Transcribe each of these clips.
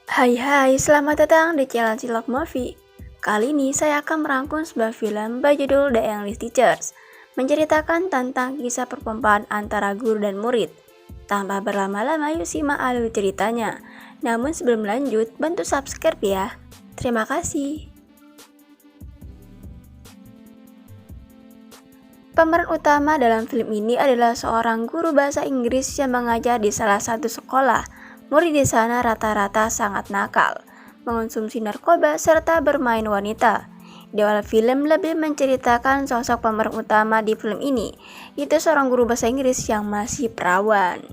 Hai, selamat datang di channel Cilok Movie. Kali ini saya akan merangkum sebuah film berjudul The English Teachers, menceritakan tentang kisah perpompaan antara guru dan murid. Tanpa berlama-lama, yuk simak alur ceritanya. Namun sebelum lanjut, bantu subscribe ya. Terima kasih. Pemeran utama dalam film ini adalah seorang guru bahasa Inggris yang mengajar di salah satu sekolah. Murid di sana rata-rata sangat nakal, mengonsumsi narkoba, serta bermain wanita. Di awal film lebih menceritakan sosok pemeran utama di film ini, yaitu seorang guru bahasa Inggris yang masih perawan.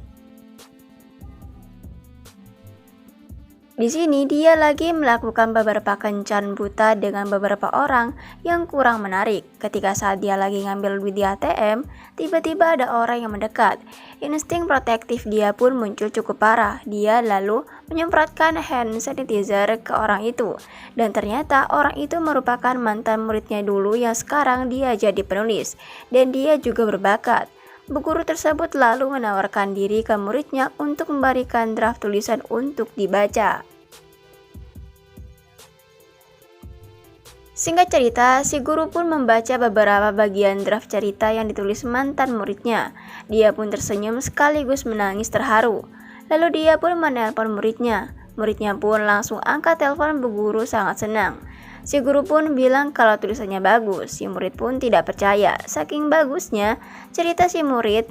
Di sini dia lagi melakukan beberapa kencan buta dengan beberapa orang yang kurang menarik. Ketika saat dia lagi ngambil duit di ATM, tiba-tiba ada orang yang mendekat. Insting protektif dia pun muncul cukup parah. Dia lalu menyemprotkan hand sanitizer ke orang itu. Dan ternyata orang itu merupakan mantan muridnya dulu yang sekarang dia jadi penulis. Dan dia juga berbakat. Bu guru tersebut lalu menawarkan diri ke muridnya untuk memberikan draft tulisan untuk dibaca. Singkat cerita, si guru pun membaca beberapa bagian draft cerita yang ditulis mantan muridnya. Dia pun tersenyum sekaligus menangis terharu. Lalu dia pun menelpon muridnya. Muridnya pun langsung angkat telepon. Bu guru sangat senang. Si guru pun bilang kalau tulisannya bagus. Si murid pun tidak percaya. Saking bagusnya cerita si murid,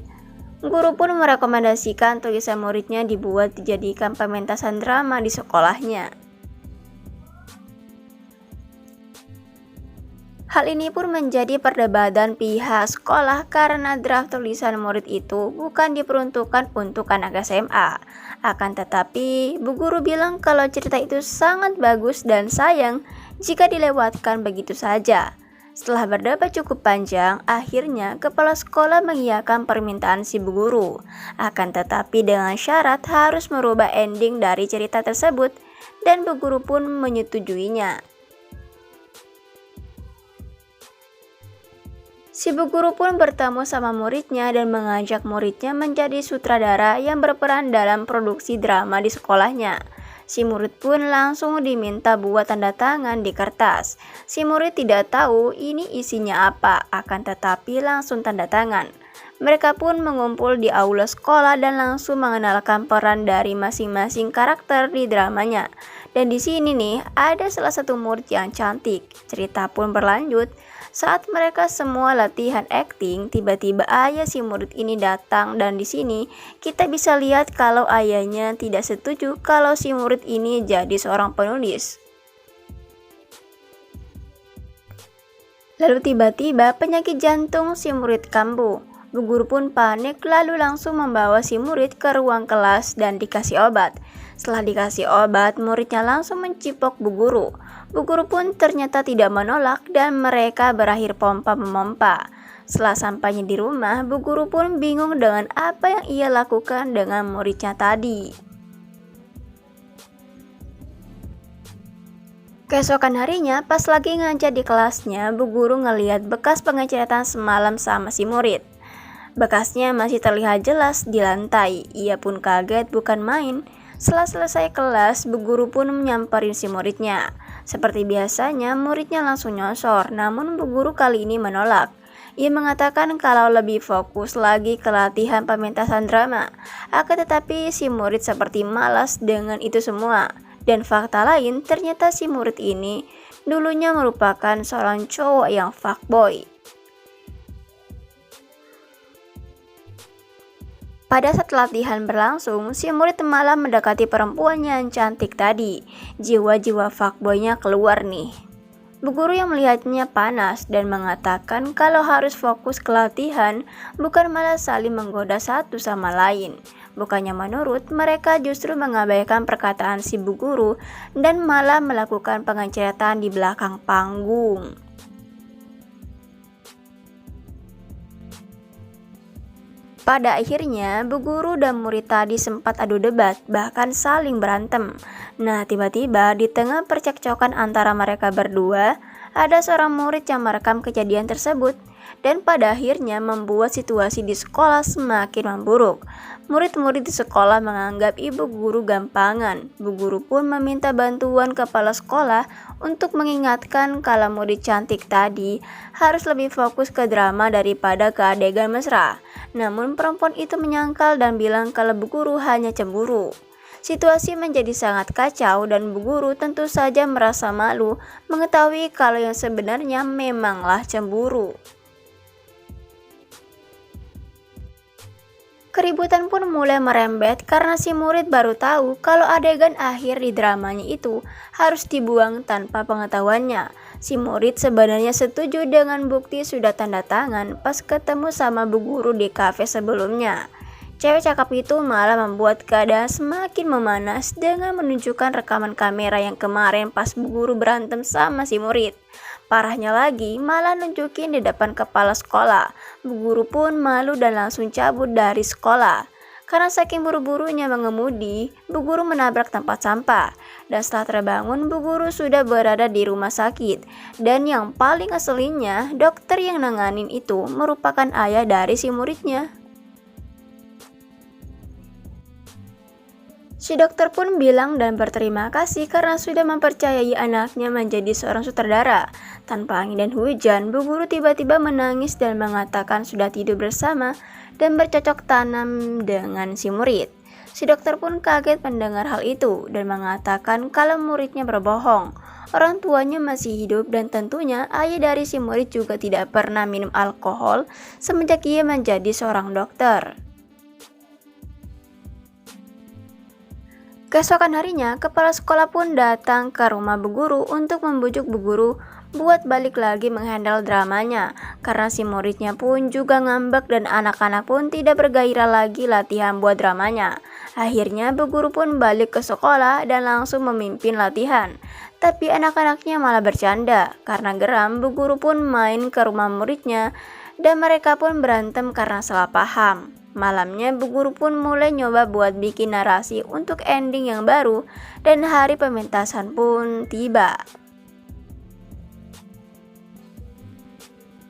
guru pun merekomendasikan tulisan muridnya dibuat dijadikan pementasan drama di sekolahnya. Hal ini pun menjadi perdebatan pihak sekolah karena draft tulisan murid itu bukan diperuntukkan untuk anak SMA. Akan tetapi, bu guru bilang kalau cerita itu sangat bagus dan sayang jika dilewatkan begitu saja. Setelah berdebat cukup panjang, akhirnya kepala sekolah mengiyakan permintaan si bu guru. Akan tetapi dengan syarat harus merubah ending dari cerita tersebut, dan bu guru pun menyetujuinya. Si bu guru pun bertemu sama muridnya dan mengajak muridnya menjadi sutradara yang berperan dalam produksi drama di sekolahnya. Si murid pun langsung diminta buat tanda tangan di kertas. Si murid tidak tahu ini isinya apa, akan tetapi langsung tanda tangan. Mereka pun mengumpul di aula sekolah dan langsung mengenalkan peran dari masing-masing karakter di dramanya. Dan di sini nih ada salah satu murid yang cantik. Cerita pun berlanjut. Saat mereka semua latihan akting, tiba-tiba ayah si murid ini datang dan di sini kita bisa lihat kalau ayahnya tidak setuju kalau si murid ini jadi seorang penulis. Lalu tiba-tiba penyakit jantung si murid kambuh. Bu guru pun panik lalu langsung membawa si murid ke ruang kelas dan dikasih obat. Setelah dikasih obat, muridnya langsung mencipok bu guru. Bu guru pun ternyata tidak menolak dan mereka berakhir pompa-memompa. Setelah sampainya di rumah, bu guru pun bingung dengan apa yang ia lakukan dengan muridnya tadi. Keesokan harinya, pas lagi ngajar di kelasnya, bu guru ngeliat bekas pengecetan semalam sama si murid. Bekasnya masih terlihat jelas di lantai. Ia pun kaget bukan main. Setelah selesai kelas, bu guru pun menyamperin si muridnya. Seperti biasanya, muridnya langsung nyosor, namun bu guru kali ini menolak. Ia mengatakan kalau lebih fokus lagi ke latihan pementasan drama. Akan tetapi si murid seperti malas dengan itu semua. Dan fakta lain, ternyata si murid ini dulunya merupakan seorang cowok yang fuckboy. Pada saat latihan berlangsung, si murid malah mendekati perempuan yang cantik tadi. Jiwa-jiwa fuckboynya keluar nih. Bu guru yang melihatnya panas dan mengatakan kalau harus fokus ke latihan, bukan malah saling menggoda satu sama lain. Bukannya menurut, mereka justru mengabaikan perkataan si bu guru dan malah melakukan pengecetan di belakang panggung. Pada akhirnya, bu guru dan murid tadi sempat adu debat, bahkan saling berantem. Nah, tiba-tiba di tengah percekcokan antara mereka berdua, ada seorang murid yang merekam kejadian tersebut dan pada akhirnya membuat situasi di sekolah semakin memburuk. Murid-murid di sekolah menganggap ibu guru gampangan. Bu guru pun meminta bantuan kepala sekolah untuk mengingatkan kalau murid cantik tadi harus lebih fokus ke drama daripada ke adegan mesra. Namun perempuan itu menyangkal dan bilang kalau bu guru hanya cemburu. Situasi menjadi sangat kacau dan bu guru tentu saja merasa malu mengetahui kalau yang sebenarnya memanglah cemburu. Keributan pun mulai merembet karena si murid baru tahu kalau adegan akhir di dramanya itu harus dibuang tanpa pengetahuannya. Si murid sebenarnya setuju dengan bukti sudah tanda tangan pas ketemu sama bu guru di kafe sebelumnya. Cewek cakep itu malah membuat keadaan semakin memanas dengan menunjukkan rekaman kamera yang kemarin pas bu guru berantem sama si murid. Parahnya lagi, malah nunjukin di depan kepala sekolah. Bu guru pun malu dan langsung cabut dari sekolah. Karena saking buru-burunya mengemudi, bu guru menabrak tempat sampah. Dan setelah terbangun, bu guru sudah berada di rumah sakit. Dan yang paling aslinya, dokter yang nanganin itu merupakan ayah dari si muridnya. Si dokter pun bilang dan berterima kasih karena sudah mempercayai anaknya menjadi seorang sutradara. Tanpa angin dan hujan, bu guru tiba-tiba menangis dan mengatakan sudah tidur bersama dan bercocok tanam dengan si murid. Si dokter pun kaget mendengar hal itu dan mengatakan kalau muridnya berbohong. Orang tuanya masih hidup dan tentunya ayah dari si murid juga tidak pernah minum alkohol semenjak ia menjadi seorang dokter. Keesokan harinya, kepala sekolah pun datang ke rumah bu guru untuk membujuk bu guru buat balik lagi menghandle dramanya. Karena si muridnya pun juga ngambek dan anak-anak pun tidak bergairah lagi latihan buat dramanya. Akhirnya bu guru pun balik ke sekolah dan langsung memimpin latihan. Tapi anak-anaknya malah bercanda. Karena geram, bu guru pun main ke rumah muridnya dan mereka pun berantem karena salah paham. Malamnya bu guru pun mulai nyoba buat bikin narasi untuk ending yang baru dan hari pementasan pun tiba.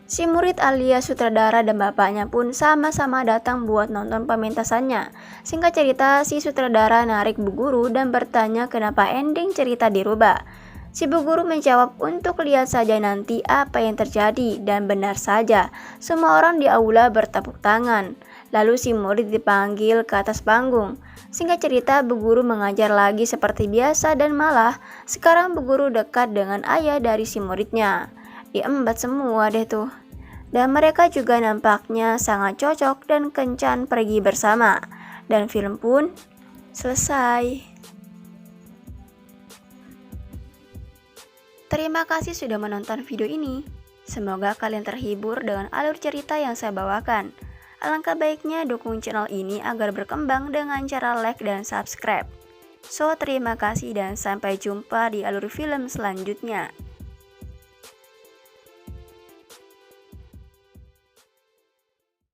Si murid alias sutradara dan bapaknya pun sama-sama datang buat nonton pementasannya. Singkat cerita, si sutradara narik bu guru dan bertanya kenapa ending cerita dirubah. Si bu guru menjawab untuk lihat saja nanti apa yang terjadi dan benar saja. Semua orang di aula bertepuk tangan. Lalu si murid dipanggil ke atas panggung. Singkat cerita, bu guru mengajar lagi seperti biasa dan malah sekarang bu guru dekat dengan ayah dari si muridnya. Diembat semua deh tuh. Dan mereka juga nampaknya sangat cocok dan kencan pergi bersama. Dan film pun selesai. Terima kasih sudah menonton video ini. Semoga kalian terhibur dengan alur cerita yang saya bawakan. Alangkah baiknya dukung channel ini agar berkembang dengan cara like dan subscribe. So, terima kasih dan sampai jumpa di alur film selanjutnya.